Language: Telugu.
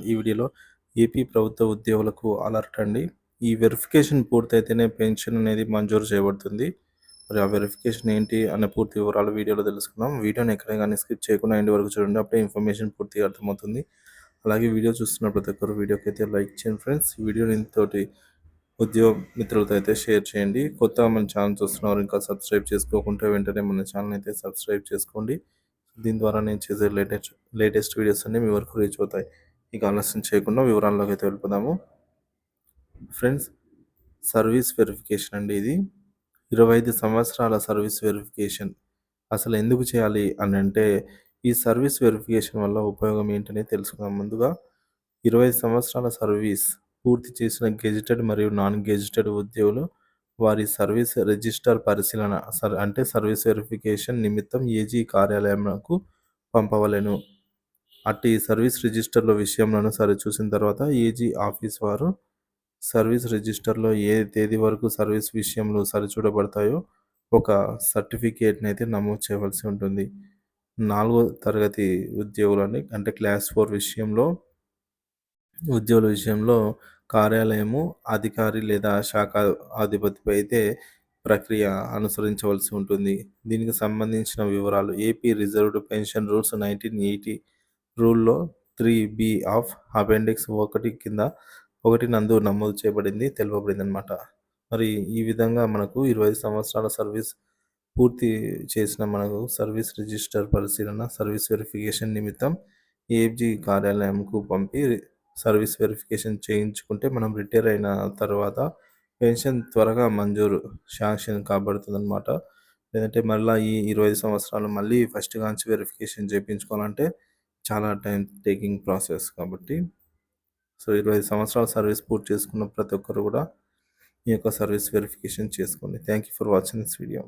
ఈ వీడియోలో ఏపీ ప్రభుత్వ ఉద్యోగులకు అలర్ట్ అండి. ఈ వెరిఫికేషన్ పూర్తయితేనే పెన్షన్ అనేది మంజూరు చేయబడుతుంది. మరి ఆ వెరిఫికేషన్ ఏంటి అనే పూర్తి వివరాలు వీడియోలో తెలుసుకుందాం. వీడియోని ఎక్కడ గాని స్కిప్ చేయకుండా ఎండ్ వరకు చూడండి. అప్పుడే ఇన్ఫర్మేషన్ పూర్తిగా అర్థమవుతుంది. అలాగే వీడియో చూస్తున్న ప్రతి ఒక్కరు వీడియోకైతే లైక్ చేయండి ఫ్రెండ్స్. ఈ వీడియోని తోటి ఉద్యోగ మిత్రులతో అయితే షేర్ చేయండి. కొత్తగా మన ఛానల్ చూస్తున్నవారు ఇంకా సబ్స్క్రైబ్ చేసుకోకుంటే వెంటనే మన ఛానల్ అయితే సబ్స్క్రైబ్ చేసుకోండి. దీని ద్వారా నేను చేసే లేటెస్ట్ వీడియోస్ అన్నీ మీ వరకు రీచ్ అవుతాయి. ఇక ఆలస్యం చేయకుండా వివరాల్లోకి అయితే వెళ్ళిపోదాము. ఫ్రెండ్స్, సర్వీస్ వెరిఫికేషన్ అండి ఇది. 25 సంవత్సరాల సర్వీస్ వెరిఫికేషన్. అసలు ఎందుకు చేయాలి అని అంటే, ఈ సర్వీస్ వెరిఫికేషన్ వల్ల ఉపయోగం ఏంటనే తెలుసుకుందాం. ముందుగా 25 సంవత్సరాల సర్వీస్ పూర్తి చేసిన గెజిటెడ్ మరియు నాన్ గెజిటెడ్ ఉద్యోగులు వారి సర్వీస్ రిజిస్టర్ పరిశీలన అంటే సర్వీస్ వెరిఫికేషన్ నిమిత్తం ఏజీ కార్యాలయంకు పంపవలెను. అట్టి సర్వీస్ రిజిస్టర్ల విషయంలోనూ సరిచూసిన తర్వాత ఏజీ ఆఫీస్ వారు సర్వీస్ రిజిస్టర్లో ఏ తేదీ వరకు సర్వీస్ విషయంలో సరిచూడబడతాయో ఒక సర్టిఫికేట్ని అయితే నమోదు చేయవలసి ఉంటుంది. 4వ తరగతి ఉద్యోగులని అంటే క్లాస్ 4 ఉద్యోగుల విషయంలో కార్యాలయము అధికారి లేదా శాఖ అధిపతిపై అయితే ప్రక్రియ అనుసరించవలసి ఉంటుంది. దీనికి సంబంధించిన వివరాలు AP reserved pension rules 1980 రూల్లో 3B of appendix 1 కింద 1 నందు నమోదు చేయబడింది తెలుపబడిందనమాట. మరి ఈ విధంగా మనకు 25 సంవత్సరాల సర్వీస్ పూర్తి చేసిన మనకు సర్వీస్ రిజిస్టర్ పరిశీలన సర్వీస్ వెరిఫికేషన్ నిమిత్తం ఏఎఫ్జీ కార్యాలయంకు పంపి సర్వీస్ వెరిఫికేషన్ చేయించుకుంటే మనం రిటైర్ అయిన తర్వాత పెన్షన్ త్వరగా మంజూరు శాంక్షన్ కాబడుతుందన్నమాట. లేదంటే మళ్ళీ ఈ 25 సంవత్సరాలు మళ్ళీ ఫస్ట్ కాంచి వెరిఫికేషన్ చేయించుకోవాలంటే చాలా టైం టేకింగ్ ప్రాసెస్ కాబట్టి 25 సంవత్సరాల సర్వీస్ పూర్తి చేసుకున్న ప్రతి ఒక్కరు కూడా ఈ యొక్క సర్వీస్ వెరిఫికేషన్ చేసుకోండి. Thank you for watching this video.